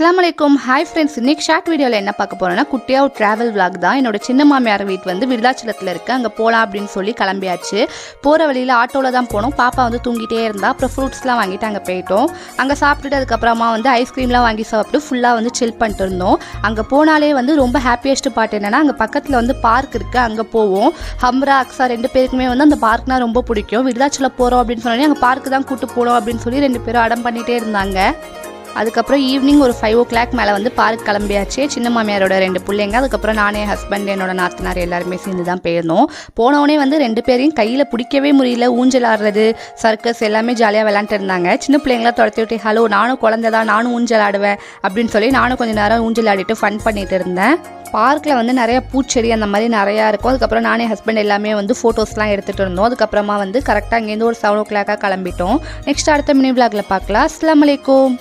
அஸ்ஸலாமு அலைக்கும். Hi friends, இன்னைக்கு ஷார்ட் வீடியோவில் என்ன பார்க்க போகிறோன்னா குட்டியாக ஒரு ட்ராவல் விளாக் தான். என்னோட சின்ன மாமியார் வீட்டு வந்து விருதாச்சலத்தில் இருக்குது. அங்கே போகலாம் அப்படின்னு சொல்லி கிளம்பியாச்சு. போகிற வழியில் ஆட்டோவில் தான் போனோம். பாப்பா வந்து தூங்கிட்டே இருந்தா. அப்புறம் ஃப்ரூட்ஸ்லாம் வாங்கிட்டு அங்கே போயிட்டோம். அங்கே சாப்பிட்டுட்டு அதுக்கப்புறமா வந்து ஐஸ்கிரீம்லாம் வாங்கி சாப்பிட்டு ஃபுல்லாக வந்து சில் பண்ணிட்டு இருந்தோம். அங்கே போனாலே வந்து ரொம்ப ஹாப்பியஸ்ட் பார்ட் என்னென்னா, அங்கே பக்கத்தில் வந்து பார்க் இருக்குது. அங்கே போவோம். ஹம்ரா அக்ஸா 2 பேருக்குமே வந்து அந்த பார்க்னா ரொம்ப பிடிக்கும். விருதாச்சலம் போகிறோம் அப்படின்னு சொன்னாலே அங்கே பார்க்கு தான் கூட்டு போகணும் அப்படின்னு சொல்லி 2 பேரும் அடம் பண்ணிகிட்டே இருந்தாங்க. அதுக்கப்புறம் ஈவினிங் ஒரு 5 o'clock மேலே வந்து பார்க் கிளம்பியாச்சு. சின்ன மாமியாரோட 2 பிள்ளைங்க, அதுக்கப்புறம் நானே, ஹஸ்பண்ட், என்னோட நாத்தனார் எல்லாருமே சேர்ந்து தான் போயிருந்தோம். போனவொடனே வந்து 2 பேரையும் கையில் பிடிக்கவே முடியல. ஊஞ்சல் ஆடுறது, சர்க்கஸ் எல்லாமே ஜாலியாக விளாண்டுட்டு இருந்தாங்க. சின்ன பிள்ளைங்களாம் துரத்தி விட்டு, ஹலோ நானும் குழந்தைதான், நானும் ஊஞ்சல் ஆடுவேன் அப்படின்னு சொல்லி நானும் கொஞ்சம் நேரம் ஊஞ்சல் ஆடிட்டு ஃபன் பண்ணிட்டு இருந்தேன். பார்க்கில் வந்து நிறையா பூச்செடி அந்த மாதிரி நிறையா இருக்கும். அதுக்கப்புறம் நானே, ஹஸ்பண்ட் எல்லாமே வந்து ஃபோட்டோஸ்லாம் எடுத்துகிட்டு இருந்தோம். அதுக்கப்புறமா வந்து கரெக்டாக அங்கேருந்து ஒரு 7 o'clock கிளம்பிட்டோம். நெக்ஸ்ட் அடுத்த மினி விளாகில் பார்க்கலாம். அஸ்ஸலாமு அலைக்கும்.